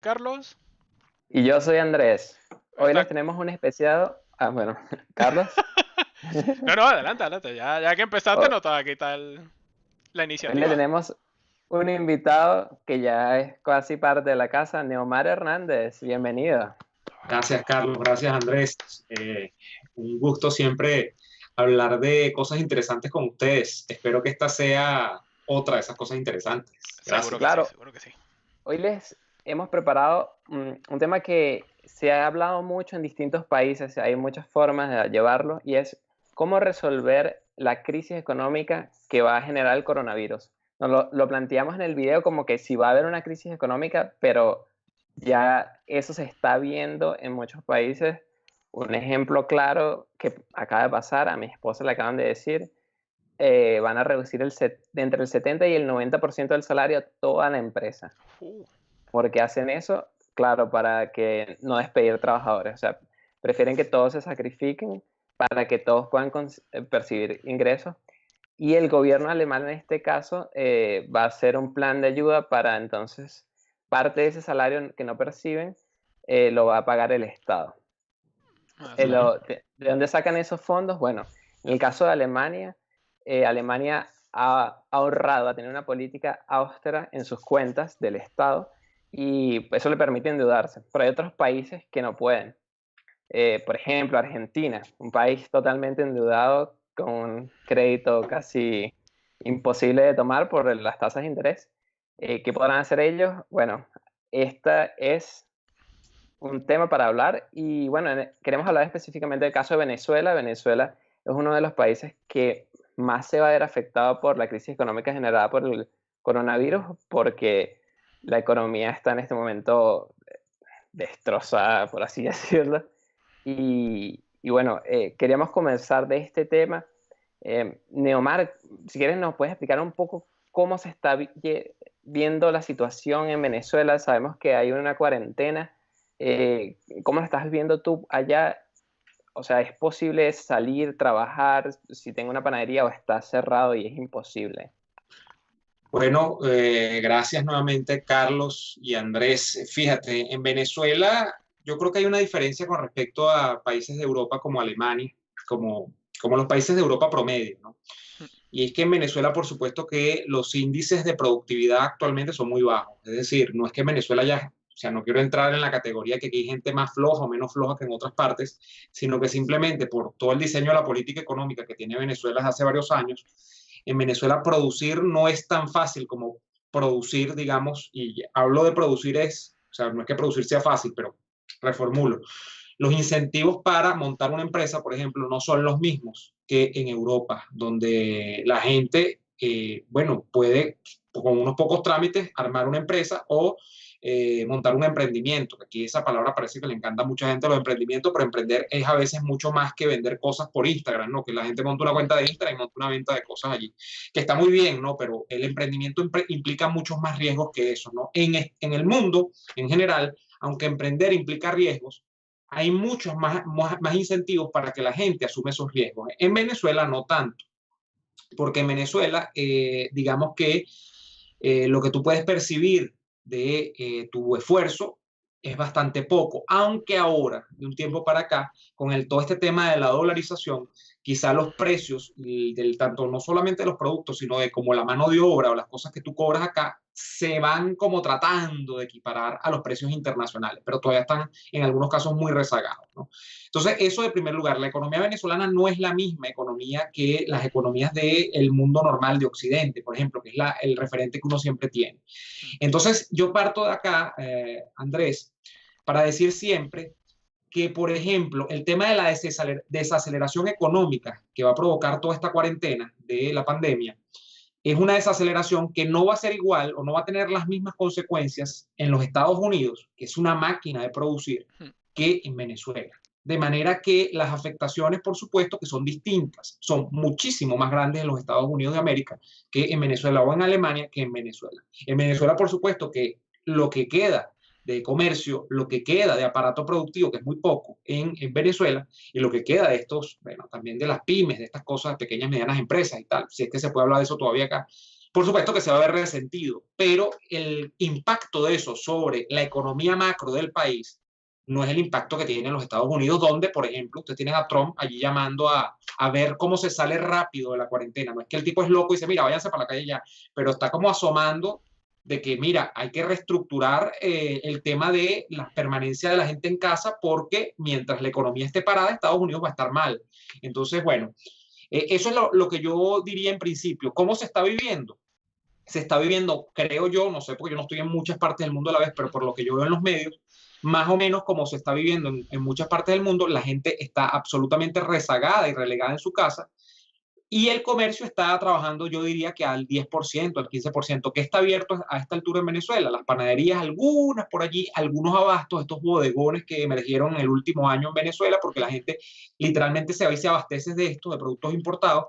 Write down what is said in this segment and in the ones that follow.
Carlos, Y yo soy Andrés. Hoy les está... tenemos un especial. Ah, bueno, Carlos. No, no, adelante, adelante. Ya que empezaste, Ho- no te va a quitar la Hoy le iniciativa. tenemos un invitado que ya es casi parte de la casa, Neomar Hernández. Bienvenido. Gracias, Carlos. Gracias, Andrés. Un gusto siempre hablar de cosas interesantes con ustedes. Espero que esta sea otra de esas cosas interesantes. Seguro que Gracias. sí, Claro, seguro que sí. hoy les hemos preparado un tema que se ha hablado mucho en distintos países, hay muchas formas de llevarlo, y es cómo resolver la crisis económica que va a generar el coronavirus. Lo planteamos en el video como que sí va a haber una crisis económica, pero ya eso se está viendo en muchos países. Un ejemplo claro que acaba de pasar, a mi esposa le acaban de decir, van a reducir de entre el 70 y el 90% del salario a toda la empresa. Uh, ¿Por qué hacen eso? Claro, para que no despedir trabajadores. O sea, prefieren que todos se sacrifiquen para que todos puedan percibir ingresos. Y el gobierno alemán en este caso va a hacer un plan de ayuda para entonces parte de ese salario que no perciben lo va a pagar el Estado. así es. ¿De dónde sacan esos fondos? Bueno, en el caso de Alemania, Alemania ha ahorrado, ha tenido una política austera en sus cuentas del Estado y eso le permite endeudarse. Pero hay otros países que no pueden. Por ejemplo, Argentina, un país totalmente endeudado con un crédito casi imposible de tomar por las tasas de interés. ¿Qué podrán hacer ellos? Bueno, esta es un tema para hablar y bueno, queremos hablar específicamente del caso de Venezuela. Venezuela es uno de los países que más se va a ver afectado por la crisis económica generada por el coronavirus porque la economía está en este momento destrozada, por así decirlo. Y bueno, queríamos comenzar de este tema. Neomar, si quieres nos puedes explicar un poco cómo se está viendo la situación en Venezuela. Sabemos que hay una cuarentena. ¿Cómo lo estás viendo tú allá? O sea, ¿es posible salir, trabajar si tengo una panadería o está cerrado y es imposible? Bueno, gracias nuevamente, Carlos y Andrés. Fíjate, en Venezuela yo creo que hay una diferencia con respecto a países de Europa como Alemania, como los países de Europa promedio, ¿no? Y es que en Venezuela, por supuesto que los índices de productividad actualmente son muy bajos. Es decir, no es que en Venezuela ya, o sea, no quiero entrar en la categoría que aquí hay gente más floja o menos floja que en otras partes, sino que simplemente por todo el diseño de la política económica que tiene Venezuela desde hace varios años, en Venezuela producir no es tan fácil como producir, digamos, y hablo de producir es, o sea, no es que producir sea fácil, pero reformulo. Los incentivos para montar una empresa, por ejemplo, no son los mismos que en Europa, donde la gente, bueno, puede con unos pocos trámites armar una empresa o montar un emprendimiento. Aquí esa palabra parece que le encanta a mucha gente los emprendimientos, pero emprender es a veces mucho más que vender cosas por Instagram, ¿no? Que la gente monta una cuenta de Instagram y monta una venta de cosas allí, que está muy bien, ¿no? Pero el emprendimiento implica muchos más riesgos que eso, ¿no? En el mundo, en general, aunque emprender implica riesgos, hay muchos más incentivos para que la gente asume esos riesgos. En Venezuela no tanto, porque en Venezuela, digamos que lo que tú puedes percibir de tu esfuerzo es bastante poco, aunque ahora, de un tiempo para acá, con todo este tema de la dolarización, quizá los precios tanto no solamente de los productos, sino de como la mano de obra o las cosas que tú cobras acá, se van como tratando de equiparar a los precios internacionales, pero todavía están en algunos casos muy rezagados, ¿no? Entonces, eso de primer lugar, la economía venezolana no es la misma economía que las economías del mundo normal de Occidente, por ejemplo, que es el referente que uno siempre tiene. Entonces, yo parto de acá, Andrés, para decir siempre que, por ejemplo, el tema de la desaceleración económica que va a provocar toda esta cuarentena de la pandemia, es una desaceleración que no va a ser igual o no va a tener las mismas consecuencias en los Estados Unidos, que es una máquina de producir, que en Venezuela. De manera que las afectaciones, por supuesto, que son distintas, son muchísimo más grandes en los Estados Unidos de América que en Venezuela o en Alemania que en Venezuela. En Venezuela, por supuesto, que lo que queda de comercio, lo que queda de aparato productivo, que es muy poco en Venezuela, y lo que queda de estos, bueno, también de las pymes, de estas cosas, pequeñas, medianas empresas y tal, si es que se puede hablar de eso todavía acá, por supuesto que se va a ver resentido, pero el impacto de eso sobre la economía macro del país no es el impacto que tiene en los Estados Unidos, donde, por ejemplo, usted tiene a Trump allí llamando a ver cómo se sale rápido de la cuarentena. No es que el tipo es loco y dice, mira, váyanse para la calle ya, pero está como asomando de que, mira, hay que reestructurar el tema de la permanencia de la gente en casa porque mientras la economía esté parada, Estados Unidos va a estar mal. Entonces, bueno, eso es lo que yo diría en principio. ¿Cómo se está viviendo? Se está viviendo, creo yo, no sé, porque yo no estoy en muchas partes del mundo a la vez, pero por lo que yo veo en los medios, más o menos como se está viviendo en muchas partes del mundo, la gente está absolutamente rezagada y relegada en su casa y el comercio está trabajando, yo diría que al 10%, al 15%, que está abierto a esta altura en Venezuela. Las panaderías, algunas por allí, algunos abastos, estos bodegones que emergieron en el último año en Venezuela, porque la gente literalmente se abastece de esto, de productos importados,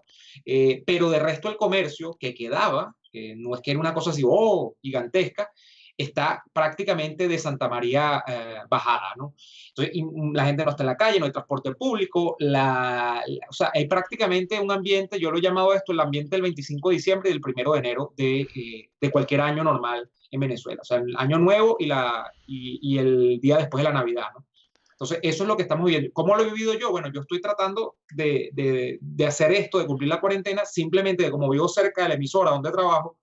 pero de resto el comercio que quedaba, no es que era una cosa así, oh, gigantesca, está prácticamente de Santa María bajada, ¿no? Entonces, la gente no está en la calle, no hay transporte público, o sea, hay prácticamente un ambiente, yo lo he llamado esto el ambiente del 25 de diciembre y del 1 de enero de cualquier año normal en Venezuela, o sea, el año nuevo y el día después de la Navidad, ¿no? Entonces, eso es lo que estamos viviendo. ¿Cómo lo he vivido yo? Bueno, yo estoy tratando de hacer esto, de cumplir la cuarentena, simplemente de como vivo cerca de la emisora donde trabajo,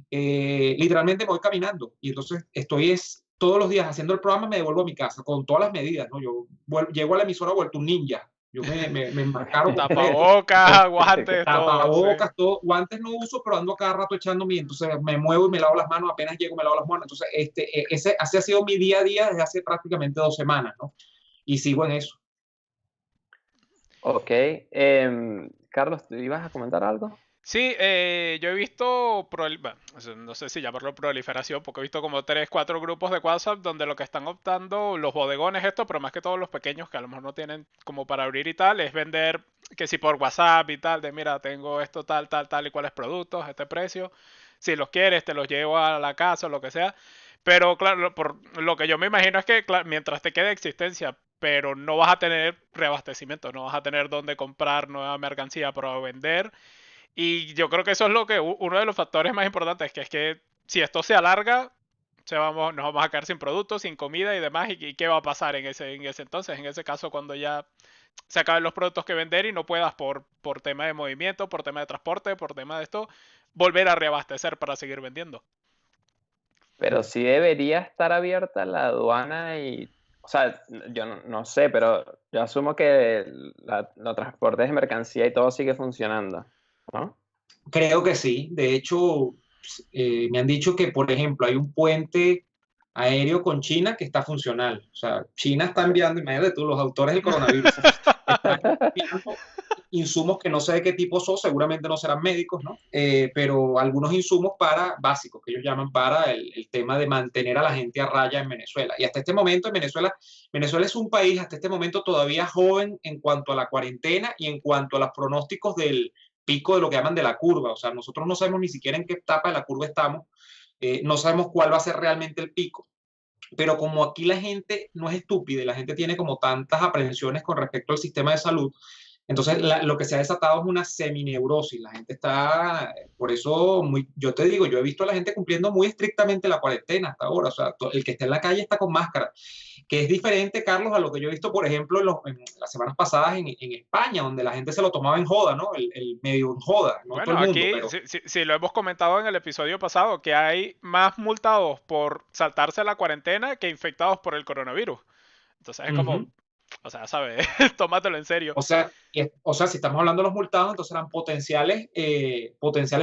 literalmente me voy caminando y entonces todos los días haciendo el programa, me devuelvo a mi casa con todas las medidas, ¿no? Yo llego a la emisora vuelto un ninja. Yo me embarcaron. Tapabocas, guantes, tapabocas, todo. Guantes no uso, pero ando cada rato echándome, entonces me muevo y me lavo las manos, apenas llego me lavo las manos. Entonces, ese ha sido mi día a día desde hace prácticamente 2 semanas, ¿no? Y sigo en eso. Ok. Carlos, ¿tú ibas a comentar algo? Sí, yo he visto, no sé si llamarlo proliferación, porque he visto como 3, 4 grupos de WhatsApp donde lo que están optando los bodegones esto, pero más que todos los pequeños que a lo mejor no tienen como para abrir y tal, es vender que si por WhatsApp y tal, de mira, tengo esto tal, tal, tal y cuáles productos, este precio, si los quieres te los llevo a la casa o lo que sea, pero claro, por lo que yo me imagino es que mientras te quede existencia, pero no vas a tener reabastecimiento, no vas a tener dónde comprar nueva mercancía para vender. Y yo creo que eso es lo que uno de los factores más importantes, que es que si esto se alarga, nos vamos a quedar sin productos, sin comida y demás. ¿Y qué va a pasar en ese entonces? En ese caso, cuando ya se acaben los productos que vender y no puedas por tema de movimiento, por tema de transporte, por tema de esto, volver a reabastecer para seguir vendiendo. Pero sí debería estar abierta la aduana y, o sea, yo no sé, pero yo asumo que los transportes de mercancía y todo sigue funcionando, ¿no? Creo que sí. De hecho, me han dicho que, por ejemplo, hay un puente aéreo con China que está funcional. O sea, China está enviando, imagínate tú, los autores del coronavirus, están enviando insumos que no sé de qué tipo son, seguramente no serán médicos, ¿no? Pero algunos insumos básicos, que ellos llaman para el tema de mantener a la gente a raya en Venezuela. Y hasta este momento en Venezuela es un país hasta este momento todavía joven en cuanto a la cuarentena y en cuanto a los pronósticos del pico de lo que llaman de la curva. O sea, nosotros no sabemos ni siquiera en qué etapa de la curva estamos, no sabemos cuál va a ser realmente el pico. Pero como aquí la gente no es estúpida y la gente tiene como tantas aprensiones con respecto al sistema de salud, entonces lo que se ha desatado es una semineurosis. La gente está, por eso, yo te digo, yo he visto a la gente cumpliendo muy estrictamente la cuarentena hasta ahora. O sea, el que está en la calle está con máscara, que es diferente, Carlos, a lo que yo he visto, por ejemplo, en las semanas pasadas en España, donde la gente se lo tomaba en joda, ¿no? El medio en joda, no bueno, todo el mundo, aquí pero... sí, lo hemos comentado en el episodio pasado, que hay más multados por saltarse la cuarentena que infectados por el coronavirus. Entonces es como, o sea, ¿sabes? Tómatelo en serio. O sea, si estamos hablando de los multados, entonces eran potenciales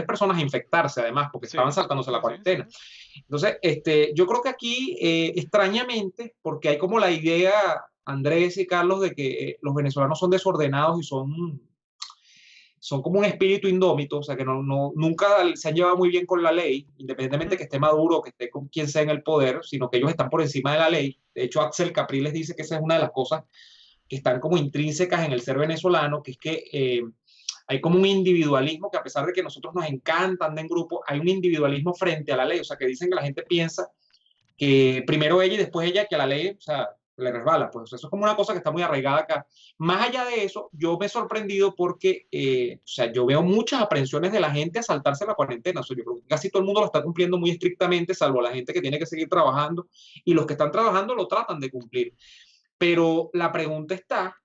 personas a infectarse, además, porque Sí, estaban saltándose la cuarentena. Entonces, yo creo que aquí, extrañamente, porque hay como la idea, Andrés y Carlos, de que los venezolanos son desordenados y son como un espíritu indómito, o sea, que nunca se han llevado muy bien con la ley, independientemente de que esté Maduro o que esté con quien sea en el poder, sino que ellos están por encima de la ley. De hecho, Axel Capriles dice que esa es una de las cosas que están como intrínsecas en el ser venezolano, que es que hay como un individualismo que, a pesar de que nosotros nos encanta andar en grupo, hay un individualismo frente a la ley. O sea, que dicen que la gente piensa que primero ella y después ella, que la ley, o sea, le resbala. Pues eso es como una cosa que está muy arraigada acá. Más allá de eso, yo me he sorprendido porque, o sea, yo veo muchas aprensiones de la gente a saltarse la cuarentena. O sea, yo creo que casi todo el mundo lo está cumpliendo muy estrictamente, salvo la gente que tiene que seguir trabajando, y los que están trabajando lo tratan de cumplir. Pero la pregunta está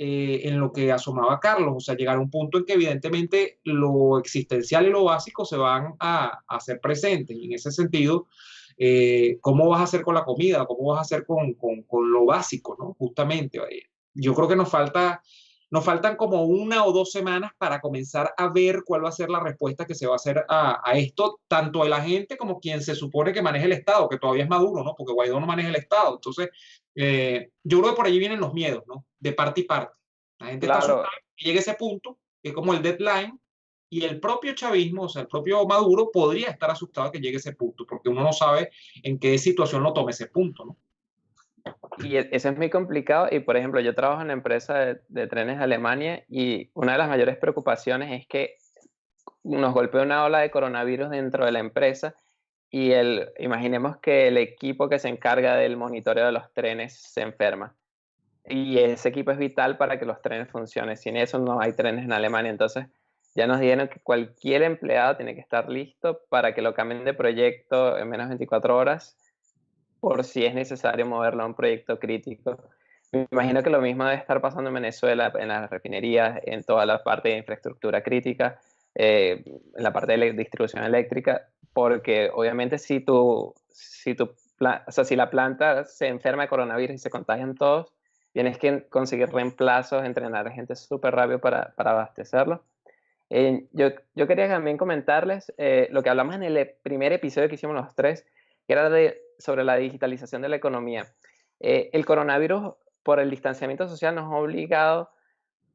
en lo que asomaba Carlos, o sea, llegar a un punto en que evidentemente lo existencial y lo básico se van a hacer presentes. Y en ese sentido, ¿cómo vas a hacer con la comida? ¿Cómo vas a hacer con lo básico, ¿no? Justamente, yo creo que nos faltan como 1 o 2 semanas para comenzar a ver cuál va a ser la respuesta que se va a hacer a esto, tanto de la gente como quien se supone que maneja el Estado, que todavía es Maduro, ¿no? Porque Guaidó no maneja el Estado. Entonces, yo creo que por allí vienen los miedos, ¿no? De parte y parte. La gente está Claro, asustada que llegue ese punto, que es como el deadline, y el propio chavismo, o sea, el propio Maduro podría estar asustado que llegue ese punto, porque uno no sabe en qué situación lo tome ese punto, ¿no? y eso es muy complicado. Y por ejemplo, yo trabajo en una empresa de trenes de Alemania y una de las mayores preocupaciones es que nos golpea una ola de coronavirus dentro de la empresa y imaginemos que el equipo que se encarga del monitoreo de los trenes se enferma. Y ese equipo es vital para que los trenes funcionen. Sin eso no hay trenes en Alemania. Entonces ya nos dijeron que cualquier empleado tiene que estar listo para que lo cambien de proyecto en menos de 24 horas por si es necesario moverlo a un proyecto crítico. Me imagino que lo mismo debe estar pasando en Venezuela, en las refinerías, en toda la parte de infraestructura crítica, en la parte de distribución eléctrica, porque obviamente o sea, si la planta se enferma de coronavirus y se contagian todos, tienes que conseguir reemplazos, entrenar a gente súper rápido para abastecerlo. Yo quería también comentarles lo que hablamos en el primer episodio que hicimos los tres, que era sobre la digitalización de la economía. El coronavirus, por el distanciamiento social, nos ha obligado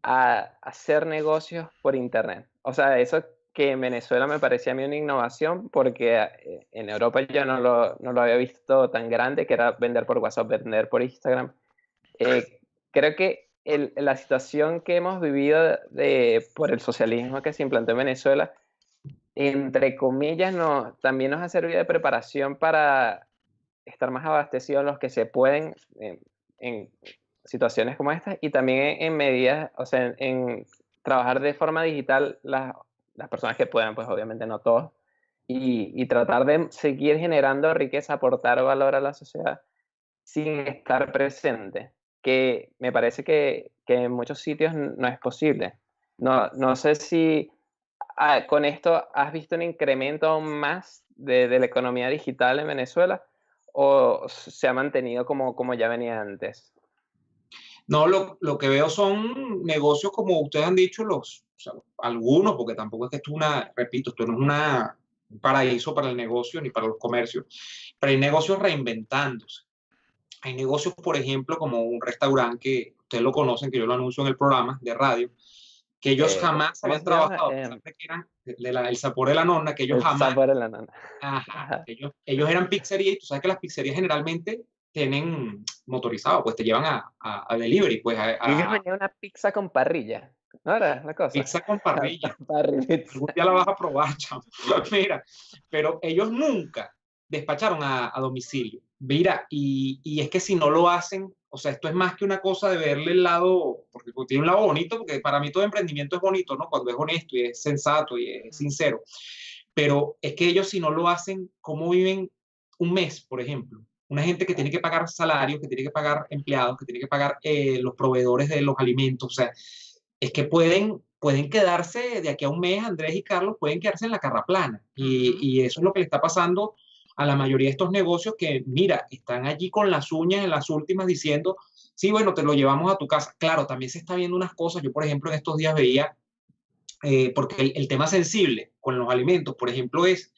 a hacer negocios por Internet. O sea, eso que en Venezuela me parecía a mí una innovación, porque en Europa yo no lo había visto tan grande, que era vender por WhatsApp, vender por Instagram. Creo que la situación que hemos vivido por el socialismo que se implantó en Venezuela, entre comillas, también nos ha servido de preparación para estar más abastecidos los que se pueden en situaciones como estas y también en medidas, o sea, en trabajar de forma digital las personas que puedan, pues obviamente no todos, y tratar de seguir generando riqueza, aportar valor a la sociedad sin estar presente, que me parece que en muchos sitios no es posible. No sé si con esto has visto un incremento aún más de la economía digital en Venezuela o se ha mantenido como ya venía antes. No, lo que veo son negocios, como ustedes han dicho, o sea, algunos, porque tampoco es que esto es repito, esto no es un paraíso para el negocio ni para los comercios, pero hay negocios reinventándose. Hay negocios, por ejemplo, como un restaurante que ustedes lo conocen, que yo lo anuncio en el programa de radio, que ellos jamás ¿Cómo habían se llama? trabajado, a pesar de que eran el sabor de la nonna, que ellos El jamás, sabor de la nana. ajá, Ajá. ellos eran pizzería, y tú sabes que las pizzerías generalmente tienen motorizado, pues te llevan a delivery, pues Y yo a venía una pizza con parrilla. ¿No era la cosa? pizza con parrilla. Parrilla. Algún día la vas a probar, chamo. Mira, pero ellos nunca despacharon a domicilio. Mira, y es que si no lo hacen, o sea, esto es más que una cosa de verle el lado, porque tiene un lado bonito, porque para mí todo emprendimiento es bonito, ¿no? Cuando es honesto y es sensato y es sincero. Pero es que ellos si no lo hacen, ¿cómo viven un mes, por ejemplo? Una gente que tiene que pagar salarios, que tiene que pagar empleados, que tiene que pagar los proveedores de los alimentos, o sea, es que pueden quedarse de aquí a un mes, Andrés y Carlos, pueden quedarse en la carra plana. Y eso es lo que le está pasando a la mayoría de estos negocios que, mira, están allí con las uñas en las últimas diciendo, sí, bueno, te lo llevamos a tu casa. Claro, también se está viendo unas cosas. Yo, por ejemplo, en estos días veía, porque el tema sensible con los alimentos, por ejemplo, es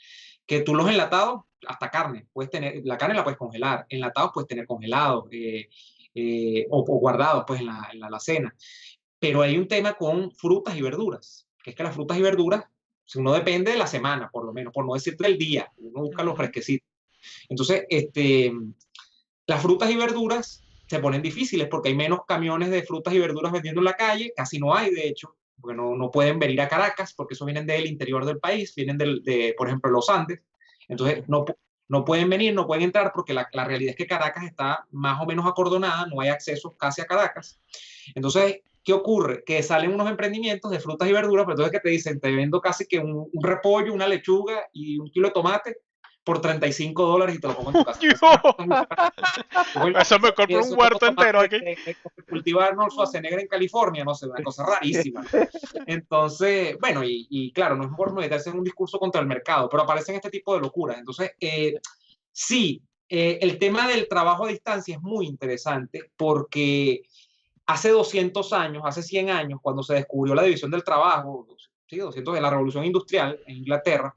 que tú los enlatados, hasta carne, puedes tener, la carne la puedes congelar, enlatados puedes tener congelados o guardados pues en la alacena. Pero hay un tema con frutas y verduras, que es que las frutas y verduras, si uno depende de la semana, por lo menos, por no decir del día, uno busca los fresquecitos. Entonces, las frutas y verduras se ponen difíciles porque hay menos camiones de frutas y verduras vendiendo en la calle, casi no hay, de hecho, porque no pueden venir a Caracas, porque eso vienen del interior del país, vienen por ejemplo, los Andes. Entonces, no pueden venir, no pueden entrar porque la realidad es que Caracas está más o menos acordonada, no hay acceso casi a Caracas. Entonces, ¿qué ocurre? Que salen unos emprendimientos de frutas y verduras, pero entonces que te dicen, te vendo casi que un repollo, una lechuga y un kilo de tomate por $35 y te lo pongo en tu casa. Eso me compro un huerto entero aquí. Cultivar Arnold Schwarzenegger en California, no sé, una cosa rarísima. Entonces, bueno, y claro, no es por meterse en un discurso contra el mercado, pero aparecen este tipo de locuras. Entonces, sí, el tema del trabajo a distancia es muy interesante porque hace 200 años, hace 100 años, cuando se descubrió la división del trabajo, sí, 200 de la revolución industrial en Inglaterra,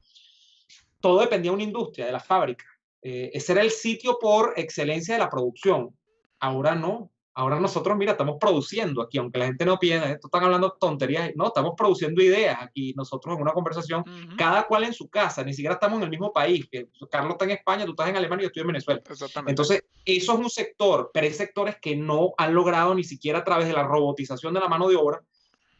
todo dependía de una industria, de la fábrica. Ese era el sitio por excelencia de la producción. Ahora no. Ahora nosotros, mira, estamos produciendo aquí, aunque la gente no piensa, esto están hablando tonterías, no, estamos produciendo ideas aquí, nosotros en una conversación, cada cual en su casa, ni siquiera estamos en el mismo país, que Carlos está en España, tú estás en Alemania y yo estoy en Venezuela. Entonces, eso es un sector, pero hay sectores que no han logrado ni siquiera a través de la robotización de la mano de obra,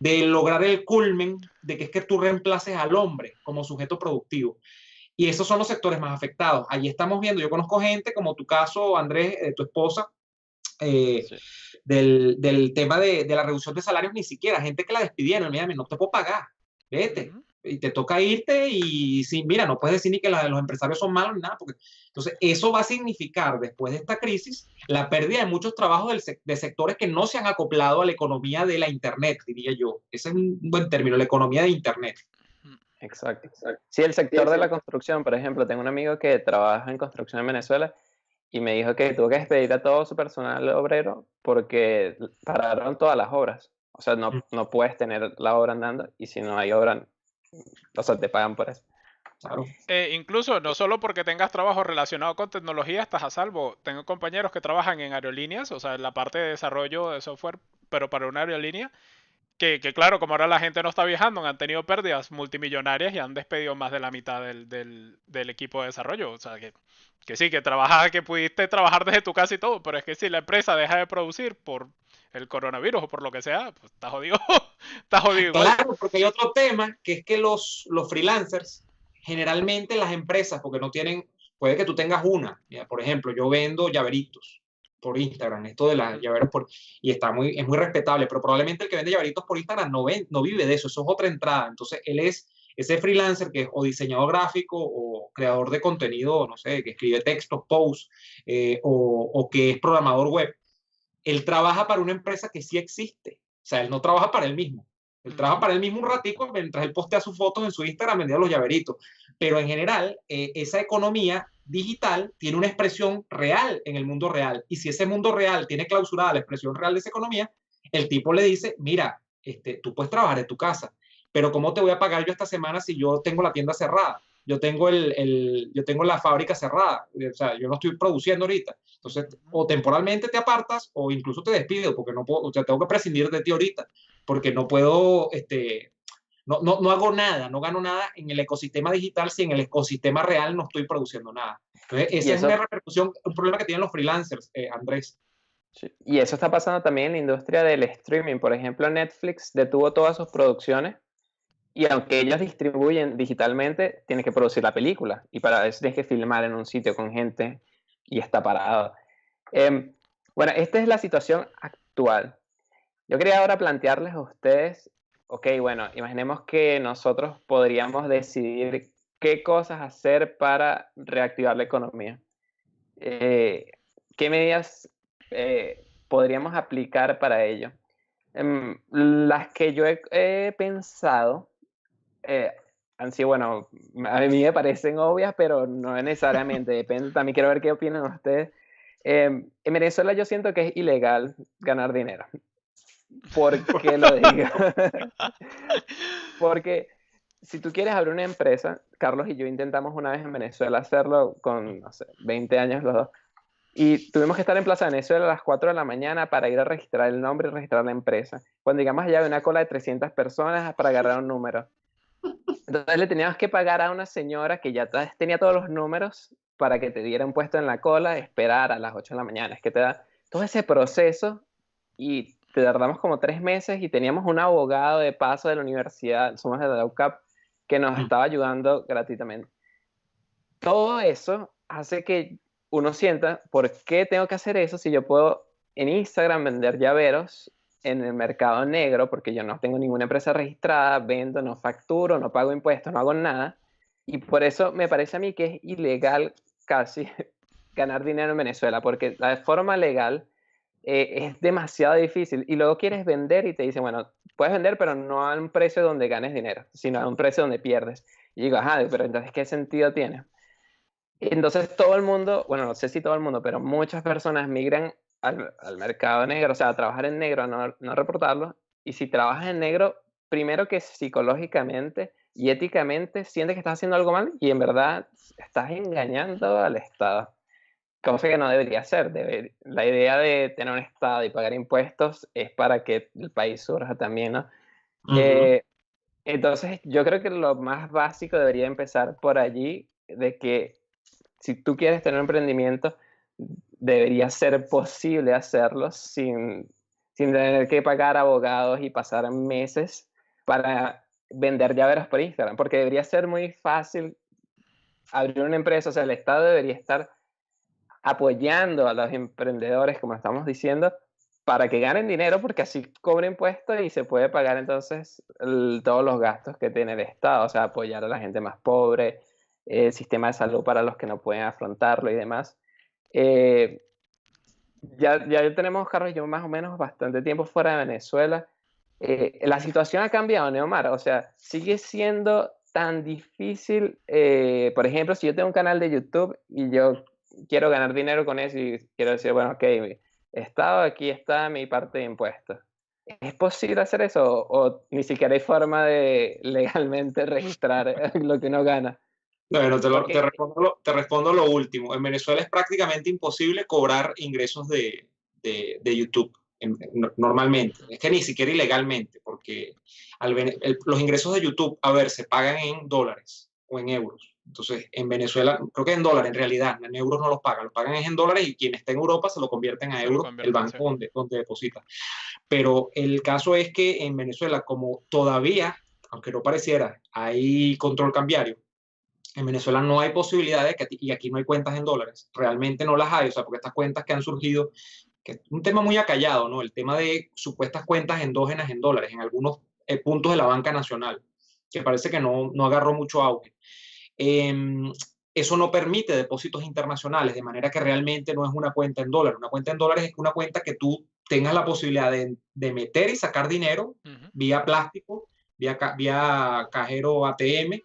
de lograr el culmen de que es que tú reemplaces al hombre como sujeto productivo. Y esos son los sectores más afectados. Allí estamos viendo, yo conozco gente como tu caso, Andrés, tu esposa, sí, del tema de la reducción de salarios, ni siquiera, gente que la despidieron, mira, no te puedo pagar, vete, y te toca irte y sí, mira, no puedes decir ni que los empresarios son malos ni nada, porque entonces eso va a significar después de esta crisis la pérdida de muchos trabajos de sectores que no se han acoplado a la economía de la Internet, diría yo. Ese es un buen término, la economía de Internet. Exacto. Sí, el sector de la construcción, por ejemplo, tengo un amigo que trabaja en construcción en Venezuela y me dijo que tuvo que despedir a todo su personal obrero porque pararon todas las obras. O sea, no puedes tener la obra andando y si no hay obra, o sea, te pagan por eso. Claro. Incluso no solo porque tengas trabajo relacionado con tecnología estás a salvo. Tengo compañeros que trabajan en aerolíneas, o sea, en la parte de desarrollo de software, pero para una aerolínea, que claro, como ahora la gente no está viajando, han tenido pérdidas multimillonarias y han despedido más de la mitad del equipo de desarrollo. O sea, que sí, que pudiste trabajar desde tu casa y todo, pero es que si la empresa deja de producir por el coronavirus o por lo que sea, pues está jodido. Está jodido igual. Claro, porque hay otro tema, que es que los freelancers, generalmente las empresas, porque no tienen, puede que tú tengas una, mira, por ejemplo, yo vendo llaveritos por Instagram, esto de las llaveros y es muy respetable, pero probablemente el que vende llaveritos por Instagram no vive de eso, eso es otra entrada. Entonces, él es ese freelancer que es o diseñador gráfico o creador de contenido, no sé, que escribe textos, posts, o que es programador web. Él trabaja para una empresa que sí existe, o sea, él no trabaja para él mismo. Él trabaja para él mismo un ratico mientras él postea sus fotos en su Instagram vendiendo los llaveritos. Pero en general, esa economía digital tiene una expresión real en el mundo real. Y si ese mundo real tiene clausurada la expresión real de esa economía, el tipo le dice, mira, tú puedes trabajar en tu casa, pero ¿cómo te voy a pagar yo esta semana si yo tengo la tienda cerrada? Yo tengo la fábrica cerrada, o sea, yo no estoy produciendo ahorita. Entonces, o temporalmente te apartas o incluso te despido porque no puedo, o sea, tengo que prescindir de ti ahorita porque no puedo, no hago nada, no gano nada en el ecosistema digital si en el ecosistema real no estoy produciendo nada. Entonces, esa es una repercusión, un problema que tienen los freelancers, Andrés. Sí. Y eso está pasando también en la industria del streaming. Por ejemplo, Netflix detuvo todas sus producciones y aunque ellos distribuyen digitalmente, tienes que producir la película y para eso tienes que filmar en un sitio con gente y está parado. Bueno, esta es la situación actual. Yo quería ahora plantearles a ustedes, ok, bueno, imaginemos que nosotros podríamos decidir qué cosas hacer para reactivar la economía. ¿Qué medidas podríamos aplicar para ello? Las que yo he pensado han sido, bueno, a mí me parecen obvias, pero no necesariamente, depende, también quiero ver qué opinan ustedes. En Venezuela yo siento que es ilegal ganar dinero. ¿Por qué lo digo? Porque si tú quieres abrir una empresa, Carlos y yo intentamos una vez en Venezuela hacerlo con, no sé, 20 años los dos, y tuvimos que estar en Plaza Venezuela a las 4 de la mañana para ir a registrar el nombre y registrar la empresa. Cuando llegamos allá había una cola de 300 personas para agarrar un número. Entonces le teníamos que pagar a una señora que ya tenía todos los números para que te diera un puesto en la cola, esperar a las 8 de la mañana. Es que te da todo ese proceso y te tardamos como 3 meses y teníamos un abogado de paso de la universidad, somos de la UCAP, que nos estaba ayudando gratuitamente. Todo eso hace que uno sienta, ¿por qué tengo que hacer eso si yo puedo en Instagram vender llaveros en el mercado negro? Porque yo no tengo ninguna empresa registrada, vendo, no facturo, no pago impuestos, no hago nada. Y por eso me parece a mí que es ilegal casi ganar dinero en Venezuela, porque la forma legal es demasiado difícil. Y luego quieres vender y te dicen, bueno, puedes vender, pero no a un precio donde ganes dinero, sino a un precio donde pierdes. Y digo, ajá, pero entonces, ¿qué sentido tiene? Entonces todo el mundo, bueno, no sé si todo el mundo, pero muchas personas migran al mercado negro, o sea, a trabajar en negro, a no reportarlo. Y si trabajas en negro, primero que psicológicamente y éticamente sientes que estás haciendo algo mal y en verdad estás engañando al Estado, cosa que no debería ser. La idea de tener un Estado y pagar impuestos es para que el país surja también, ¿no? Ujú. Entonces, yo creo que lo más básico debería empezar por allí, de que si tú quieres tener un emprendimiento, debería ser posible hacerlo sin tener que pagar abogados y pasar meses para vender llaveros por Instagram, porque debería ser muy fácil abrir una empresa, o sea, el Estado debería estar apoyando a los emprendedores, como estamos diciendo, para que ganen dinero, porque así cobren impuestos y se puede pagar entonces todos los gastos que tiene el Estado, o sea, apoyar a la gente más pobre, el sistema de salud para los que no pueden afrontarlo y demás. Eh, ya tenemos, Carlos, yo más o menos bastante tiempo fuera de Venezuela. La situación ha cambiado, Neomar, o sea, sigue siendo tan difícil, por ejemplo, si yo tengo un canal de YouTube y yo quiero ganar dinero con eso y quiero decir, bueno, ok, Estado, aquí está mi parte de impuestos. ¿Es posible hacer eso o ni siquiera hay forma de legalmente registrar lo que uno gana? Bueno, Porque te respondo lo último. En Venezuela es prácticamente imposible cobrar ingresos de YouTube normalmente. Es que ni siquiera ilegalmente, porque los ingresos de YouTube, a ver, se pagan en dólares o en euros. Entonces, en Venezuela, creo que en dólares en realidad, en euros no los pagan es en dólares y quien está en Europa se lo convierten a Se lo euros el convierten, sí. banco donde deposita. Pero el caso es que en Venezuela, como todavía, aunque no pareciera, hay control cambiario, en Venezuela no hay posibilidad de que, y aquí no hay cuentas en dólares, realmente no las hay, o sea, porque estas cuentas que han surgido, que es un tema muy acallado, ¿no? El tema de supuestas cuentas endógenas en dólares en algunos puntos de la banca nacional, que parece que no agarró mucho auge. Eh, Eso no permite depósitos internacionales, de manera que realmente no es una cuenta en dólares. Una cuenta en dólares es una cuenta que tú tengas la posibilidad de meter y sacar dinero vía plástico, vía cajero ATM,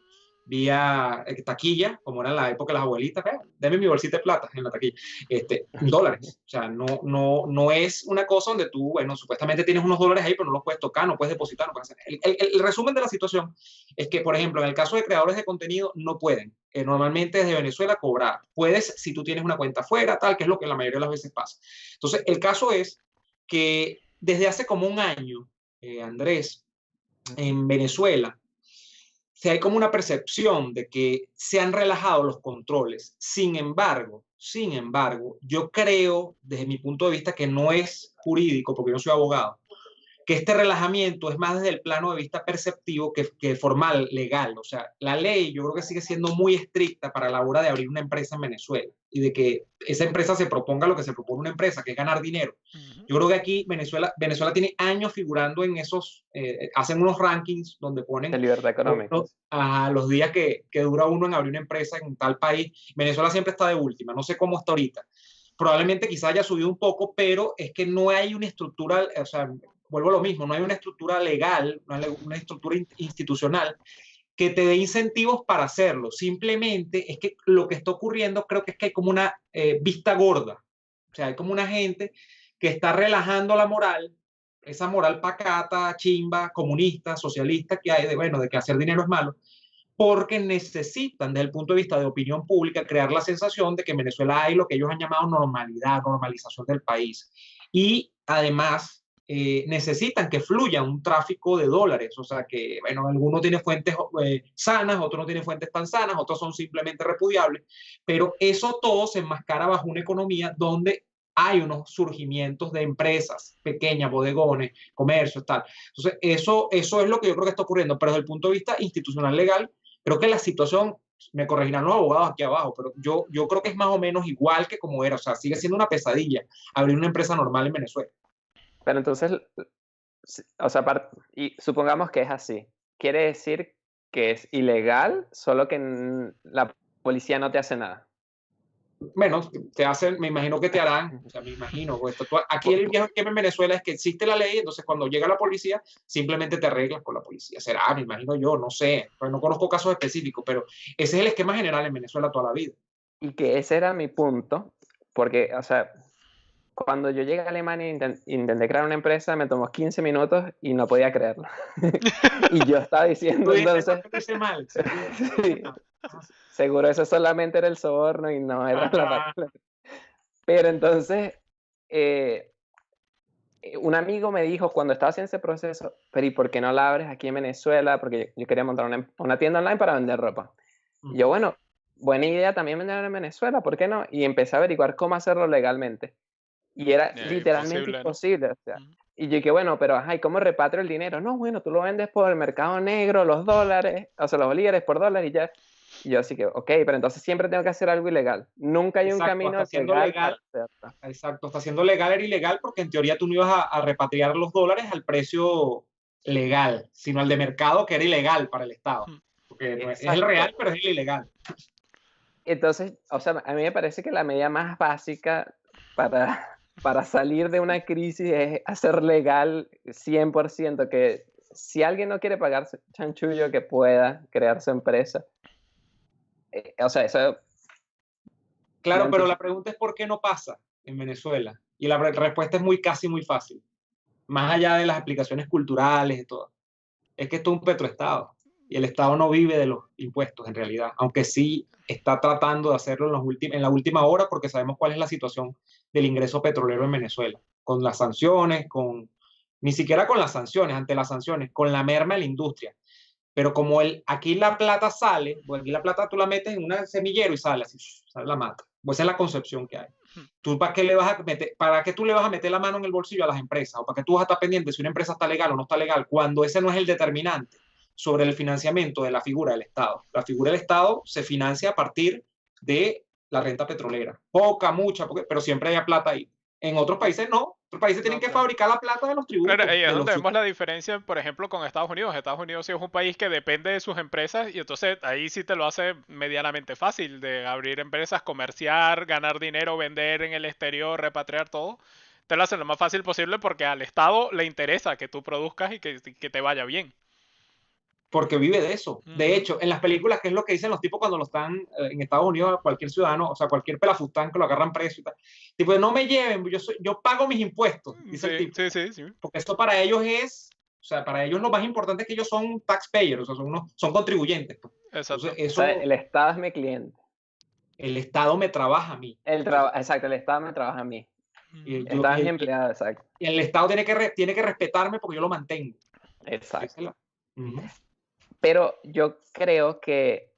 vía taquilla, como era en la época de las abuelitas, deme mi bolsita de plata en la taquilla, dólares. O sea, no es una cosa donde tú, bueno, supuestamente tienes unos dólares ahí, pero no los puedes tocar, no puedes depositar, no puedes hacer. El resumen de la situación es que, por ejemplo, en el caso de creadores de contenido, no pueden normalmente desde Venezuela cobrar. Puedes si tú tienes una cuenta afuera, tal, que es lo que la mayoría de las veces pasa. Entonces, el caso es que desde hace como un año, Andrés, en Venezuela, si hay como una percepción de que se han relajado los controles. Sin embargo, yo creo, desde mi punto de vista, que no es jurídico, porque yo no soy abogado, que este relajamiento es más desde el plano de vista perceptivo que formal, legal. O sea, la ley yo creo que sigue siendo muy estricta para la hora de abrir una empresa en Venezuela y de que esa empresa se proponga lo que se propone una empresa, que es ganar dinero. Yo creo que aquí Venezuela tiene años figurando en esos, hacen unos rankings donde de ponen libertad económica. a los días que dura uno en abrir una empresa en tal país. Venezuela siempre está de última, no sé cómo está ahorita. Probablemente quizá haya subido un poco, pero es que no hay una estructura, o sea, vuelvo a lo mismo, no hay una estructura legal, una estructura institucional que te dé incentivos para hacerlo. Simplemente es que lo que está ocurriendo creo que es que hay como una vista gorda. O sea, hay como una gente que está relajando la moral, esa moral pacata, chimba, comunista, socialista que hay de, bueno, de que hacer dinero es malo, porque necesitan, desde el punto de vista de opinión pública, crear la sensación de que en Venezuela hay lo que ellos han llamado normalidad, normalización del país. Y además necesitan que fluya un tráfico de dólares, o sea que, bueno, algunos tienen fuentes sanas, otros no tienen fuentes tan sanas, otros son simplemente repudiables, pero eso todo se enmascara bajo una economía donde hay unos surgimientos de empresas pequeñas, bodegones, comercios, tal. Entonces, eso es lo que yo creo que está ocurriendo, pero desde el punto de vista institucional legal, creo que la situación me corregirán los abogados aquí abajo, pero yo creo que es más o menos igual que como era, o sea, sigue siendo una pesadilla abrir una empresa normal en Venezuela. Pero entonces, o sea, y supongamos que es así. Quiere decir que es ilegal, solo que la policía no te hace nada. Bueno, te hacen, me imagino que te harán, o sea, me imagino, aquí el viaje que en Venezuela es que existe la ley, entonces cuando llega la policía, simplemente te arreglas con la policía. Será, me imagino yo, no sé, pues no conozco casos específicos, pero ese es el esquema general en Venezuela toda la vida. Y que ese era mi punto, porque, o sea, cuando yo llegué a Alemania e intenté crear una empresa, me tomó 15 minutos y no podía creerlo. Y yo estaba diciendo entonces... mal, sí, seguro eso solamente era el soborno y no era la... Pero entonces, un amigo me dijo cuando estaba haciendo ese proceso, pero ¿y por qué no la abres aquí en Venezuela? Porque yo quería montar una tienda online para vender ropa. Y yo, bueno, buena idea también vender en Venezuela, ¿por qué no? Y empecé a averiguar cómo hacerlo legalmente. Y era literalmente imposible. ¿No? O sea, y yo dije, bueno, pero ajá, ¿y cómo repatrio el dinero? No, bueno, tú lo vendes por el mercado negro, los dólares, o sea, los bolívares por dólares y ya. Y yo así que, ok, pero entonces siempre tengo que hacer algo ilegal. Nunca hay un camino legal. Exacto, está siendo legal, era ilegal porque en teoría tú no ibas a repatriar los dólares al precio legal, sino al de mercado que era ilegal para el Estado. Porque no es el real, pero es el ilegal. Entonces, o sea, a mí me parece que la medida más básica para salir de una crisis es hacer legal 100%, que si alguien no quiere pagar chanchullo, que pueda crear su empresa. O sea, eso... Claro, pero la pregunta es ¿por qué no pasa en Venezuela? Y la respuesta es casi muy fácil. Más allá de las explicaciones culturales y todo. Es que esto es un petroestado. Y el Estado no vive de los impuestos en realidad, aunque sí está tratando de hacerlo en la última hora porque sabemos cuál es la situación del ingreso petrolero en Venezuela, con las sanciones, ni siquiera con las sanciones, ante las sanciones, con la merma de la industria. Pero como aquí la plata sale, pues aquí la plata tú la metes en un semillero y sale así, sale la mata. Pues esa es la concepción que hay. ¿Tú para qué le vas a meter, para qué tú le vas a meter la mano en el bolsillo a las empresas? ¿O para qué tú vas a estar pendiente si una empresa está legal o no está legal? Cuando ese no es el determinante sobre el financiamiento de la figura del Estado. La figura del Estado se financia a partir de la renta petrolera. Poca, mucha, pero siempre hay plata ahí. En otros países no. Otros países tienen que fabricar la plata de los tributos. Claro, ahí es donde vemos la diferencia, por ejemplo, con Estados Unidos. Estados Unidos sí es un país que depende de sus empresas y entonces ahí sí te lo hace medianamente fácil de abrir empresas, comerciar, ganar dinero, vender en el exterior, repatriar todo. Te lo hace lo más fácil posible porque al Estado le interesa que tú produzcas y que te vaya bien. Porque vive de eso. De hecho, en las películas, ¿qué es lo que dicen los tipos cuando lo están en Estados Unidos, cualquier ciudadano, o sea, cualquier pelafustán que lo agarran preso y tal? Tipo, no me lleven, yo pago mis impuestos, dice el tipo. Sí. Porque esto para ellos o sea, para ellos lo más importante es que ellos son taxpayers, o sea, son contribuyentes. Exacto. Entonces, eso, o sea, el Estado es mi cliente. El Estado me trabaja a mí. Exacto, el Estado me trabaja a mí. Estado es empleado, exacto. Y el Estado tiene que respetarme porque yo lo mantengo. Exacto. Pero yo creo que,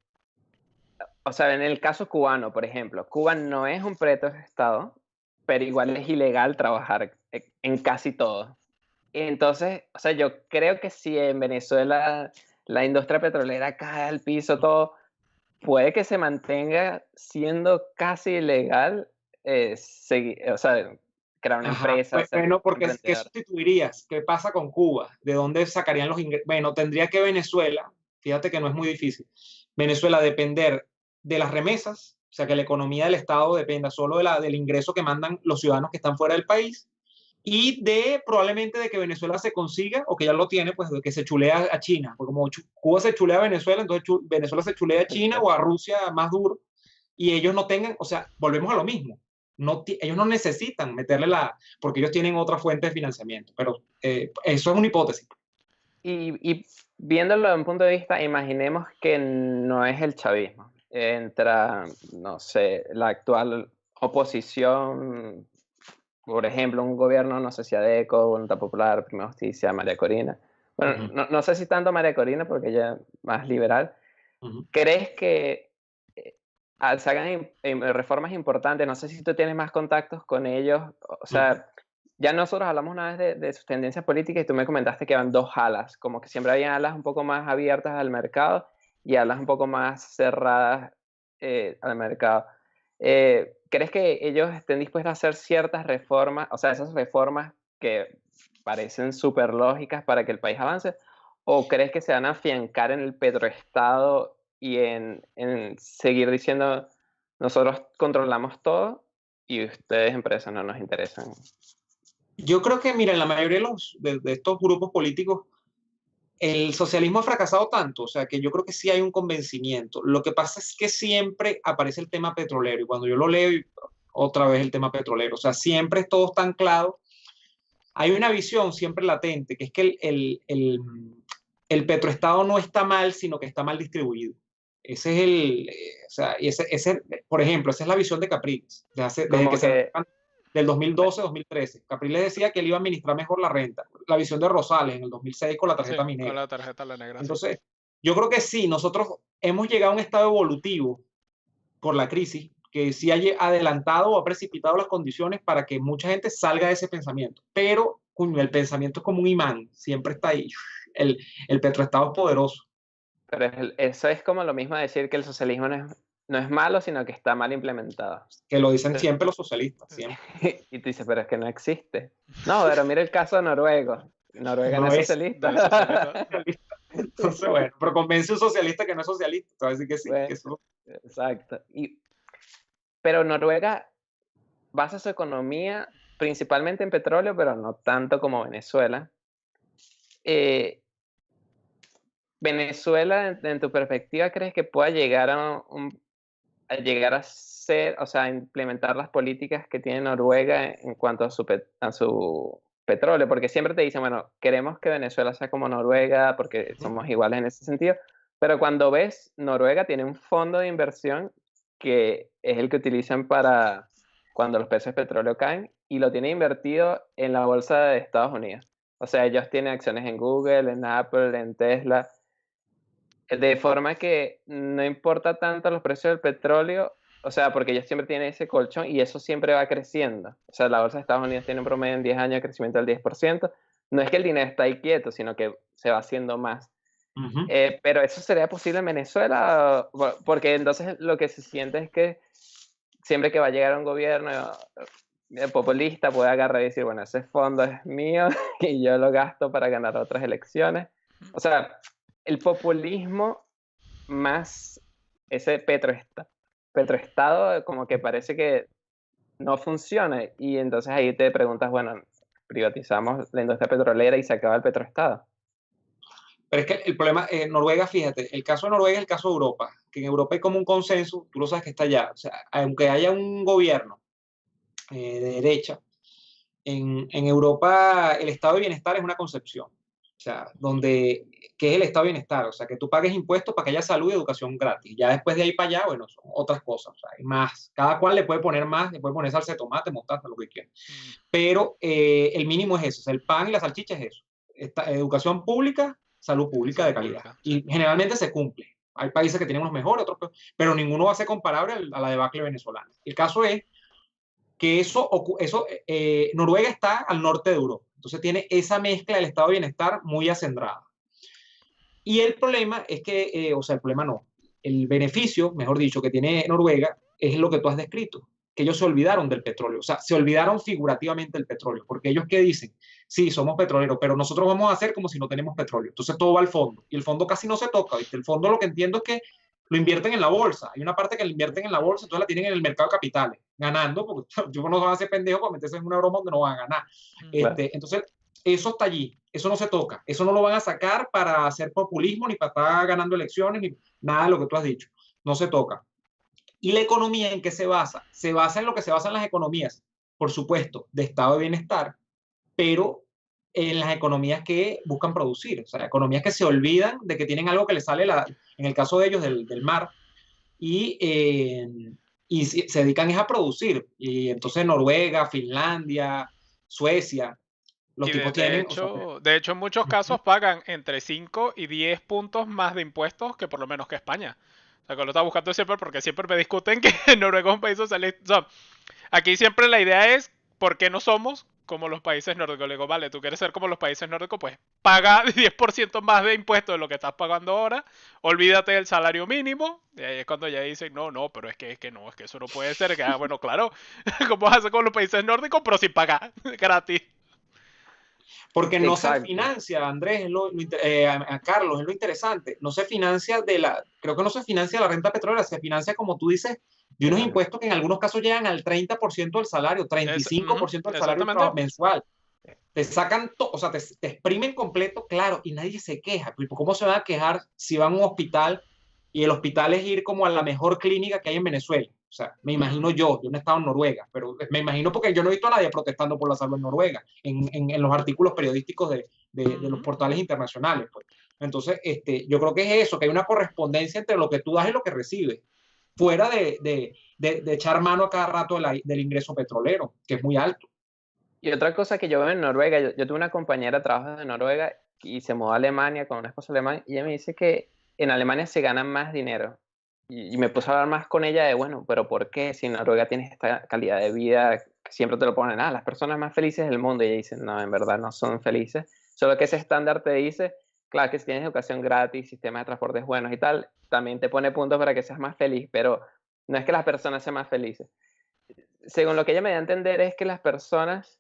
o sea, en el caso cubano, por ejemplo, Cuba no es un estado, pero igual es ilegal trabajar en casi todo. Entonces, o sea, yo creo que si en Venezuela la industria petrolera cae al piso, todo, puede que se mantenga siendo casi ilegal, o sea, crear una empresa. Bueno, porque ¿qué sustituirías? ¿Qué pasa con Cuba? ¿De dónde sacarían los ingresos? Bueno, tendría que Venezuela, fíjate que no es muy difícil, Venezuela depender de las remesas, o sea, que la economía del Estado dependa solo del ingreso que mandan los ciudadanos que están fuera del país y probablemente de que Venezuela se consiga, o que ya lo tiene, pues de que se chulea a China, porque como Cuba se chulea a Venezuela, entonces Venezuela se chulea a China o a Rusia más duro, y ellos no tengan, o sea, volvemos a lo mismo. Ellos no necesitan meterle porque ellos tienen otra fuente de financiamiento, pero eso es una hipótesis. Y viéndolo desde un punto de vista, imaginemos que no es el chavismo. Entra, no sé, la actual oposición, por ejemplo, un gobierno, no sé si ADECO, Voluntad Popular, Primera Justicia, María Corina. Bueno, no sé si tanto María Corina, porque ella es más liberal. ¿Crees que se hagan reformas importantes? No sé si tú tienes más contactos con ellos. O sea, ya nosotros hablamos una vez de sus tendencias políticas y tú me comentaste que eran dos alas, como que siempre había alas un poco más abiertas al mercado y a las un poco más cerradas al mercado. ¿Crees que ellos estén dispuestos a hacer ciertas reformas, o sea, esas reformas que parecen súper lógicas para que el país avance? ¿O crees que se van a afiancar en el petroestado y en seguir diciendo, nosotros controlamos todo y ustedes, empresas, no nos interesan? Yo creo que, mira, en la mayoría de estos grupos políticos, el socialismo ha fracasado tanto, o sea, que yo creo que sí hay un convencimiento. Lo que pasa es que siempre aparece el tema petrolero, y cuando yo lo leo, otra vez el tema petrolero, o sea, siempre todo está anclado. Hay una visión siempre latente, que es que el petroestado no está mal, sino que está mal distribuido. Ese es o sea, por ejemplo, esa es la visión de Capriles, desde Como que que, del 2012-2013. Capriles decía que él iba a administrar mejor la renta. La visión de Rosales en el 2006 con la Sí, tarjeta con minera. la tarjeta la negra, sí. Entonces, yo creo que sí, nosotros hemos llegado a un estado evolutivo por la crisis que sí ha adelantado o ha precipitado las condiciones para que mucha gente salga de ese pensamiento. Pero, coño, el pensamiento es como un imán, siempre está ahí. El petroestado es poderoso. pero eso es como lo mismo de decir que el socialismo no es malo, sino que está mal implementado. Que lo dicen siempre los socialistas, siempre. Y tú dices, pero es que no existe. No, pero mira el caso noruego. Noruega no es socialista. No es socialista. Entonces, bueno, pero convence a un socialista que no es socialista, te va a decir que sí. Bueno, Que eso... exacto. Pero Noruega basa su economía principalmente en petróleo, pero no tanto como Venezuela. Venezuela, en tu perspectiva, ¿crees que pueda llegar a llegar a ser, o sea, a implementar las políticas que tiene Noruega en cuanto a su petróleo? Porque siempre te dicen, bueno, queremos que Venezuela sea como Noruega porque somos iguales en ese sentido, pero cuando ves, Noruega tiene un fondo de inversión que es el que utilizan para cuando los precios de petróleo caen y lo tiene invertido en la bolsa de Estados Unidos. O sea, ellos tienen acciones en Google, en Apple, en Tesla, de forma que no importa tanto los precios del petróleo, o sea, porque ellos siempre tienen ese colchón y eso siempre va creciendo. O sea, la bolsa de Estados Unidos tiene un promedio en 10 años de crecimiento del 10%. No es que el dinero está ahí quieto, sino que se va haciendo más. Pero eso sería posible en Venezuela, porque entonces lo que se siente es que siempre que va a llegar un gobierno populista puede agarrar y decir, bueno, ese fondo es mío y yo lo gasto para ganar otras elecciones. O sea, el populismo más ese petroestado como que parece que no funciona y entonces ahí te preguntas, bueno, privatizamos la industria petrolera y se acaba el petroestado. Pero es que el problema, Noruega, fíjate, el caso de Noruega es el caso de Europa, que en Europa hay como un consenso, tú lo sabes que está allá, o sea, aunque haya un gobierno de derecha, en Europa el estado de bienestar es una concepción, o sea, ¿qué es el estado de bienestar? O sea, que tú pagues impuestos para que haya salud y educación gratis. Ya después de ahí para allá, bueno, son otras cosas, o sea, hay más. Cada cual le puede poner más, le puede poner salsa de tomate, mostaza, lo que quiera. Pero el mínimo es eso, o sea, el pan y la salchicha es eso. Educación pública, salud pública de calidad. Y generalmente se cumple. Hay países que tienen los mejores, otros peor, pero ninguno va a ser comparable a la debacle venezolana. El caso es que Noruega está al norte de Europa. Entonces tiene esa mezcla del estado de bienestar muy acendrada. Y el problema es que, o sea, el problema no, el beneficio, mejor dicho, que tiene Noruega es lo que tú has descrito, que ellos se olvidaron del petróleo, o sea, se olvidaron figurativamente del petróleo, porque ellos ¿qué dicen? Sí, somos petroleros, pero nosotros vamos a hacer como si no tenemos petróleo. Entonces todo va al fondo, y el fondo casi no se toca, ¿viste? El fondo lo que entiendo es que lo invierten en la bolsa, hay una parte que lo invierten en la bolsa, entonces la tienen en el mercado de capitales, ganando, porque yo no van a ser pendejos para meterse en una broma donde no van a ganar. Claro. Entonces, eso está allí, eso no se toca, eso no lo van a sacar para hacer populismo, ni para estar ganando elecciones, ni nada de lo que tú has dicho, no se toca. ¿Y la economía en qué se basa? Se basa en lo que se basan las economías, por supuesto, de estado de bienestar, pero en las economías que buscan producir, o sea, economías que se olvidan de que tienen algo que les sale, en el caso de ellos, del mar, y se dedican a producir. Y entonces Noruega, Finlandia, Suecia, los tipos tienen... de hecho, en muchos casos pagan entre 5 y 10 puntos más de impuestos que por lo menos que España. O sea, que lo está buscando siempre porque siempre me discuten que Noruega es un país socialista. O sea, aquí siempre la idea es por qué no somos como los países nórdicos. Le digo, vale, tú quieres ser como los países nórdicos, pues paga 10% más de impuestos de lo que estás pagando ahora, olvídate del salario mínimo. Y ahí es cuando ya dicen, no, no, pero es que no, es que eso no puede ser. Que, bueno, claro, ¿cómo vas a hacer con los países nórdicos? Pero sin pagar, gratis. Porque no se Exacto. financia, Andrés, a Carlos, es lo interesante, no se financia creo que no se financia la renta petrolera, se financia, como tú dices, de unos impuestos que en algunos casos llegan al 30% del salario, 35% del salario Exactamente. mensual. Te sacan todo, o sea, te exprimen completo, claro, y nadie se queja. ¿Cómo se van a quejar si van a un hospital y el hospital es ir como a la mejor clínica que hay en Venezuela? O sea, me imagino yo no he estado en Noruega, pero me imagino porque yo no he visto a nadie protestando por la salud en Noruega, en los artículos periodísticos de los portales internacionales. Pues. Entonces, yo creo que es eso, que hay una correspondencia entre lo que tú das y lo que recibes, fuera de echar mano a cada rato del ingreso petrolero, que es muy alto. Y otra cosa que yo veo en Noruega, yo tuve una compañera de trabajo de Noruega y se mudó a Alemania con una esposa alemana y ella me dice que en Alemania se gana más dinero. Y me puse a hablar más con ella de, bueno, pero ¿por qué? Si en Noruega tienes esta calidad de vida, que siempre te lo ponen, las personas más felices del mundo. Y ella dice, no, en verdad no son felices. Solo que ese estándar te dice, claro que si tienes educación gratis, sistemas de transportes buenos y tal, también te pone puntos para que seas más feliz, pero no es que las personas sean más felices. Según lo que ella me da a entender es que las personas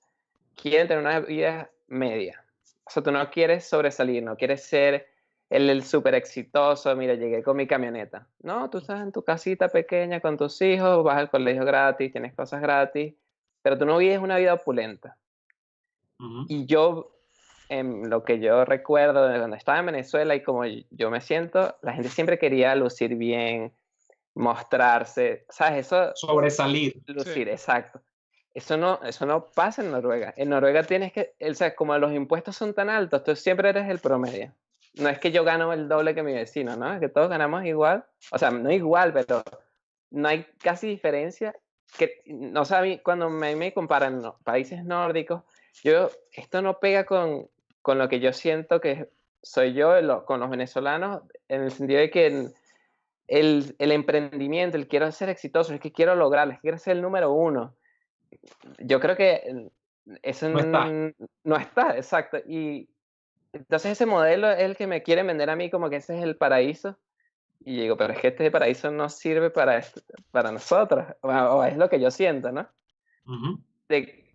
quieren tener una vida media. O sea, tú no quieres sobresalir, no quieres ser el súper exitoso, mira, llegué con mi camioneta. No, tú estás en tu casita pequeña con tus hijos, vas al colegio gratis, tienes cosas gratis, pero tú no vives una vida opulenta. Y yo, en lo que yo recuerdo de cuando estaba en Venezuela y como yo me siento, la gente siempre quería lucir bien, mostrarse, ¿sabes? Eso, Sobresalir. lucir, Sí. exacto. Eso no pasa en Noruega. En Noruega tienes que, o sea, como los impuestos son tan altos, tú siempre eres el promedio. No es que yo gano el doble que mi vecino, ¿no? Es que todos ganamos igual. O sea, no igual, pero no hay casi diferencia. Que, no sé, a mí, cuando me comparan países nórdicos, esto no pega con lo que yo siento que soy yo con los venezolanos, en el sentido de que el emprendimiento, el quiero ser exitoso, es que quiero lograrlo, es que quiero ser el número uno. Yo creo que eso No está. no está, exacto. Y entonces ese modelo es el que me quieren vender a mí como que ese es el paraíso. Y yo digo, pero es que este paraíso no sirve para nosotros, o es lo que yo siento, ¿no? De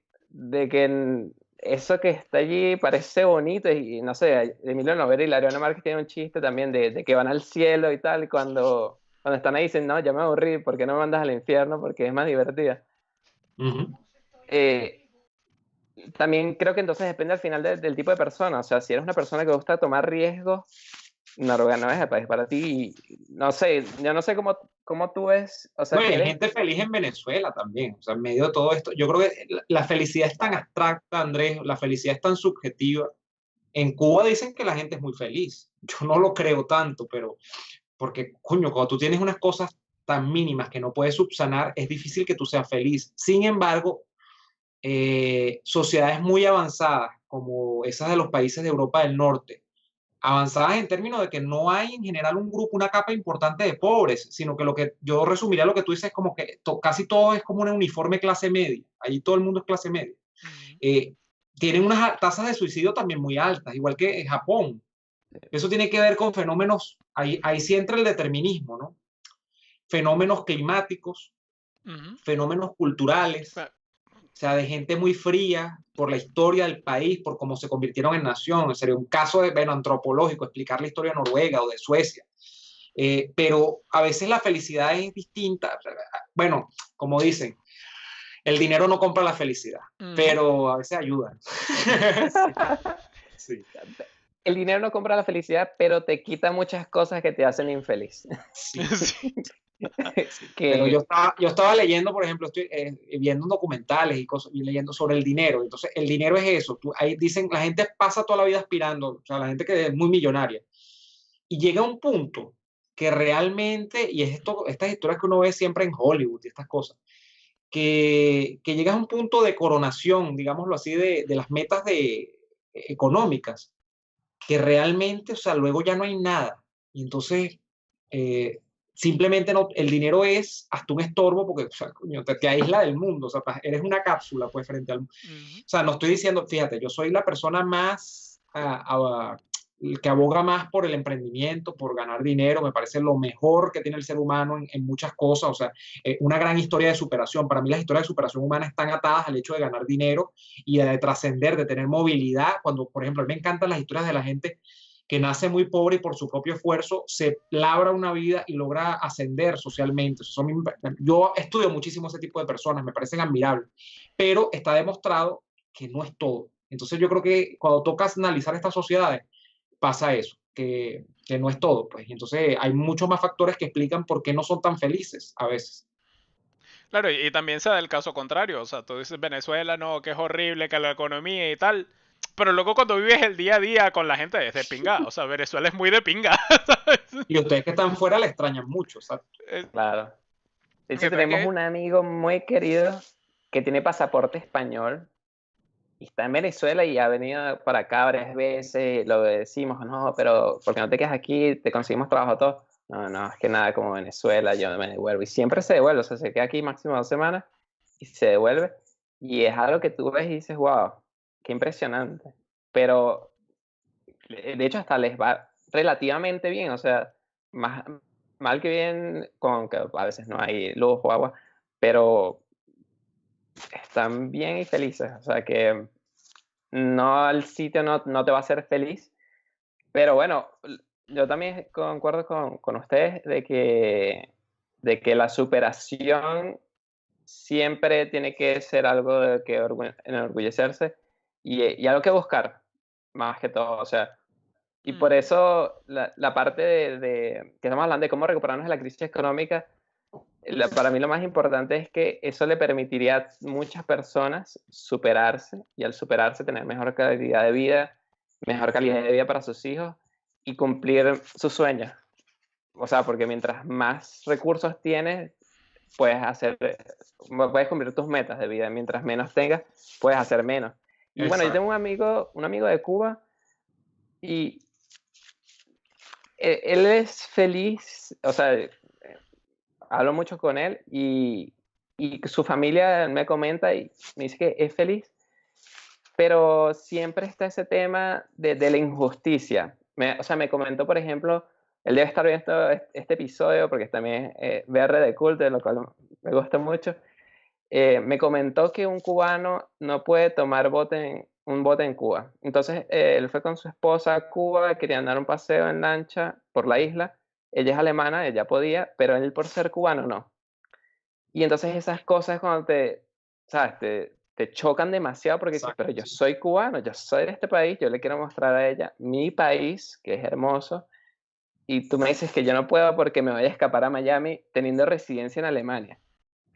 que eso que está allí parece bonito y no sé, Emilio Lovera y Lauriano Márquez tienen un chiste también de que van al cielo y tal, y cuando están ahí dicen, no, ya me aburrí, ¿por qué no me mandas al infierno? Porque es más divertida. También creo que entonces depende al final del tipo de persona. O sea, si eres una persona que gusta tomar riesgos, Noruega no es el país para ti. Y no sé, yo no sé cómo tú ves. O sea, No, y si hay eres. gente feliz en Venezuela también, o sea, en medio de todo esto. Yo creo que la felicidad es tan abstracta, Andrés, la felicidad es tan subjetiva. En Cuba dicen que la gente es muy feliz. Yo no lo creo tanto, pero porque, coño, cuando tú tienes unas cosas tan mínimas que no puedes subsanar, es difícil que tú seas feliz. Sin embargo, sociedades muy avanzadas, como esas de los países de Europa del Norte, avanzadas en términos de que no hay en general un grupo, una capa importante de pobres, sino que lo que yo resumiría lo que tú dices es como que casi todo es como una uniforme clase media, allí todo el mundo es clase media. Tienen unas tasas de suicidio también muy altas, igual que en Japón. Eso tiene que ver con fenómenos, ahí sí entra el determinismo, ¿no? Fenómenos climáticos, fenómenos culturales, o sea, de gente muy fría por la historia del país, por cómo se convirtieron en nación. Sería un caso antropológico, explicar la historia de Noruega o de Suecia. Pero a veces la felicidad es distinta. Bueno, como dicen, el dinero no compra la felicidad, pero a veces ayuda. Sí. El dinero no compra la felicidad, pero te quita muchas cosas que te hacen infeliz. Sí. Sí. Pero yo estaba leyendo, por ejemplo, estoy viendo documentales y cosas, y leyendo sobre el dinero. Entonces, el dinero es eso. Ahí dicen, la gente pasa toda la vida aspirando, o sea, la gente que es muy millonaria. Y llega a un punto que realmente, y es estas historias que uno ve siempre en Hollywood y estas cosas, que llegas a un punto de coronación, digámoslo así, de las metas económicas, que realmente, o sea, luego ya no hay nada. Y entonces simplemente no, el dinero es hasta un estorbo porque, o sea, coño, te aísla del mundo, o sea, eres una cápsula pues frente al mundo. O sea, no estoy diciendo, fíjate, yo soy la persona más que aboga más por el emprendimiento, por ganar dinero, me parece lo mejor que tiene el ser humano en muchas cosas, o sea, una gran historia de superación. Para mí las historias de superación humana están atadas al hecho de ganar dinero y de trascender, de tener movilidad. Cuando, por ejemplo, a mí me encantan las historias de la gente que nace muy pobre y por su propio esfuerzo se labra una vida y logra ascender socialmente. Yo estudio muchísimo ese tipo de personas, me parecen admirables, pero está demostrado que no es todo. Entonces yo creo que cuando tocas analizar estas sociedades, pasa eso, que no es todo, pues. Entonces hay muchos más factores que explican por qué no son tan felices a veces. Claro, y también se da el caso contrario, o sea, tú dices Venezuela, no, que es horrible, que la economía y tal, pero luego cuando vives el día a día con la gente es de pinga, o sea, Venezuela es muy de pinga, ¿sabes? Y ustedes que están fuera la extrañan mucho, ¿sabes? Claro. De hecho, Mientras tenemos que, un amigo muy querido que tiene pasaporte español y está en Venezuela y ha venido para acá varias veces. Lo decimos, no, pero ¿por qué no te quedas aquí? Te conseguimos trabajo todo. No, no, es que nada como Venezuela, yo me devuelvo. Y siempre se devuelve, o sea, se queda aquí máximo 2 semanas y se devuelve. Y es algo que tú ves y dices, wow, qué impresionante. Pero de hecho hasta les va relativamente bien, o sea, más mal que bien, con que a veces no hay luz o agua, pero están bien y felices, o sea que no al sitio no te va a hacer feliz, pero bueno, yo también concuerdo con ustedes de que la superación siempre tiene que ser algo de que enorgullecerse y algo que buscar, más que todo, o sea, y por eso la parte que estamos hablando de cómo recuperarnos de la crisis económica, para mí lo más importante es que eso le permitiría a muchas personas superarse y al superarse tener mejor calidad de vida para sus hijos y cumplir sus sueños. O sea, porque mientras más recursos tienes, puedes cumplir tus metas de vida. Mientras menos tengas, puedes hacer menos. Y bueno, yo tengo un amigo de Cuba y él es feliz, o sea, hablo mucho con él y su familia me comenta y me dice que es feliz, pero siempre está ese tema de la injusticia. O sea, me comentó, por ejemplo, él debe estar viendo este episodio porque también es VR de culto, de lo cual me gusta mucho. Me comentó que un cubano no puede tomar un bote en Cuba. Entonces, él fue con su esposa a Cuba, querían dar un paseo en lancha por la isla. Ella es alemana, ella podía, pero él por ser cubano no. Y entonces esas cosas cuando ¿sabes? Te chocan demasiado porque dices, Exacto, pero yo sí. soy cubano, yo soy de este país, yo le quiero mostrar a ella mi país, que es hermoso, y tú me dices que yo no puedo porque me voy a escapar a Miami teniendo residencia en Alemania,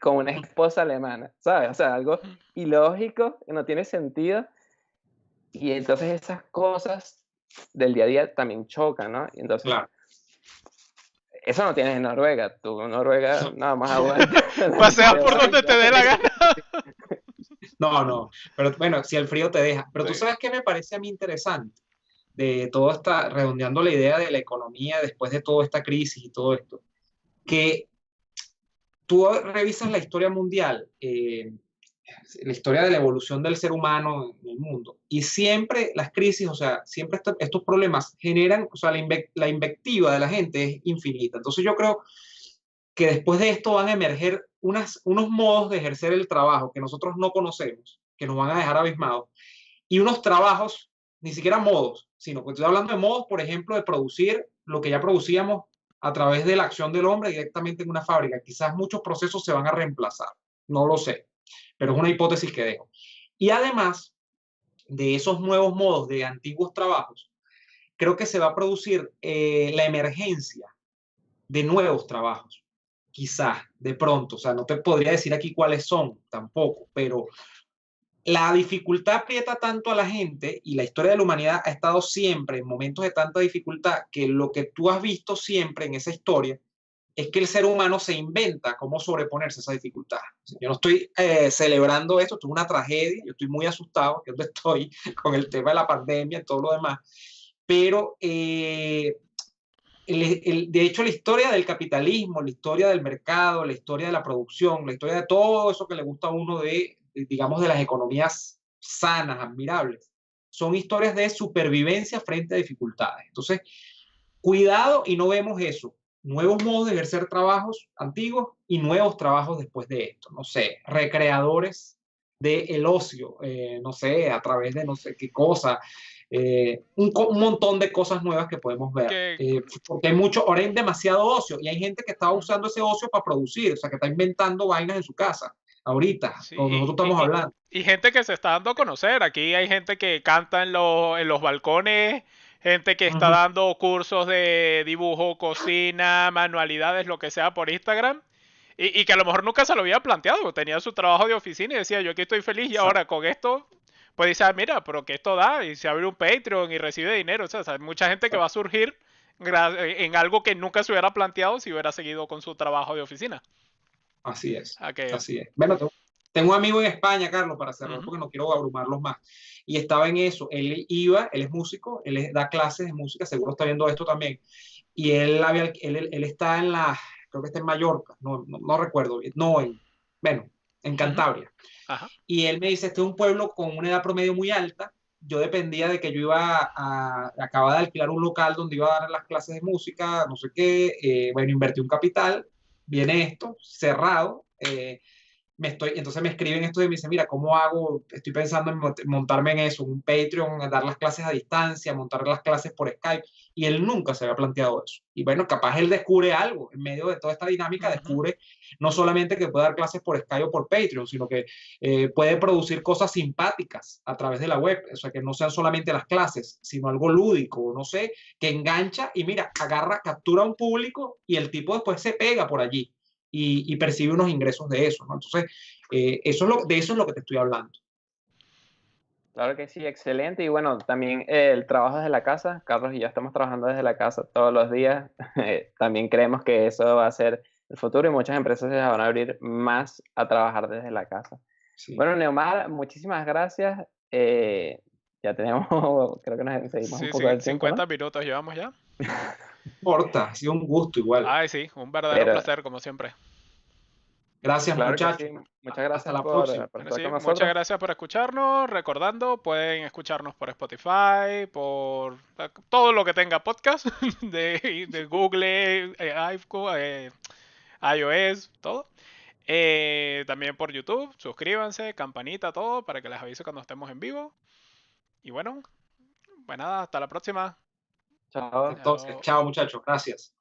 con una esposa alemana, ¿sabes? O sea, algo ilógico, que no tiene sentido, y entonces esas cosas del día a día también chocan, ¿no? Y entonces, Claro. eso no tienes en Noruega, tú en Noruega nada más aguantas. paseas por donde te dé la gana. No, no, pero bueno, si el frío te deja. Pero tú Sí. sabes qué me parece a mí interesante de todo esta, redondeando la idea de la economía después de toda esta crisis y todo esto, que tú revisas la historia mundial, la historia de la evolución del ser humano en el mundo, y siempre las crisis, o sea, siempre estos problemas generan, o sea, la invectiva de la gente es infinita. Entonces yo creo que después de esto van a emerger unos modos de ejercer el trabajo que nosotros no conocemos, que nos van a dejar abismados, y unos trabajos, ni siquiera modos, sino que estoy hablando de modos, por ejemplo, de producir lo que ya producíamos a través de la acción del hombre directamente en una fábrica. Quizás muchos procesos se van a reemplazar, no lo sé, pero es una hipótesis que dejo. Y además de esos nuevos modos de antiguos trabajos, creo que se va a producir la emergencia de nuevos trabajos, quizás, de pronto, o sea, no te podría decir aquí cuáles son tampoco, pero la dificultad aprieta tanto a la gente y la historia de la humanidad ha estado siempre en momentos de tanta dificultad que lo que tú has visto siempre en esa historia es que el ser humano se inventa cómo sobreponerse a esa dificultad. Yo no estoy celebrando esto, esto es una tragedia, yo estoy muy asustado, que es donde estoy con el tema de la pandemia y todo lo demás, pero de hecho, la historia del capitalismo, la historia del mercado, la historia de la producción, la historia de todo eso que le gusta a uno digamos, de las economías sanas, admirables, son historias de supervivencia frente a dificultades. Entonces, cuidado y no vemos eso. Nuevos modos de ejercer trabajos antiguos y nuevos trabajos después de esto. No sé, recreadores del ocio, no sé, a través de no sé qué cosa, un montón de cosas nuevas que podemos ver. Que, Porque ahora hay demasiado ocio y hay gente que está usando ese ocio para producir, o sea, que está inventando vainas en su casa, ahorita, sí, cuando nosotros estamos hablando. y gente que se está dando a conocer. Aquí hay gente que canta en los balcones, gente que está dando cursos de dibujo, cocina, manualidades, lo que sea por Instagram. Y que a lo mejor nunca se lo había planteado. Tenía su trabajo de oficina y decía, yo aquí estoy feliz y ahora con esto, pues dice, mira, pero que esto da y se abre un Patreon y recibe dinero. O sea, hay mucha gente que va a surgir en algo que nunca se hubiera planteado si hubiera seguido con su trabajo de oficina. Así es, A que, así es. Bueno, tengo un amigo en España, Carlos, para cerrar, ujú. porque no quiero abrumarlos más. Y estaba en eso. Él es músico, da clases de música, seguro está viendo esto también. Y él está creo que está en Mallorca, no recuerdo bien, bueno, en Ujú. Cantabria. Ajá. Y él me dice, este es un pueblo con una edad promedio muy alta. Yo dependía de que yo acababa de alquilar un local donde iba a dar las clases de música, no sé qué, bueno, invertí un capital, viene esto, cerrado, entonces me escriben esto y me dicen, mira, ¿cómo hago? Estoy pensando en montarme en eso, un Patreon, dar las clases a distancia, montar las clases por Skype, y él nunca se había planteado eso. Y bueno, capaz él descubre algo, en medio de toda esta dinámica, Ujú. descubre no solamente que puede dar clases por Skype o por Patreon, sino que puede producir cosas simpáticas a través de la web, o sea, que no sean solamente las clases, sino algo lúdico, no sé, que engancha y mira, captura a un público y el tipo después se pega por allí y percibe unos ingresos de eso, ¿no? Entonces, de eso es lo que te estoy hablando. Claro que sí, excelente. Y bueno, también el trabajo desde la casa. Carlos y yo estamos trabajando desde la casa todos los días. También creemos que eso va a ser el futuro y muchas empresas se van a abrir más a trabajar desde la casa. Sí. Bueno, Neomar, muchísimas gracias. Ya tenemos, creo que nos seguimos un Sí, poco sí, del tiempo, 50 ¿no? minutos llevamos ya. No importa, ha sido un gusto igual. Ay, sí, un verdadero Pero placer, como siempre. Gracias, claro que sí, muchachos. muchas Hasta gracias la próxima. por Bueno, estar sí, con muchas nosotros. gracias por escucharnos. Recordando, pueden escucharnos por Spotify, por todo lo que tenga podcast de Google, iOS, todo. También por YouTube, suscríbanse, campanita, todo, para que les avise cuando estemos en vivo. Y bueno, pues nada, hasta la próxima. Chao. Entonces, Chao. chao, muchachos. Gracias.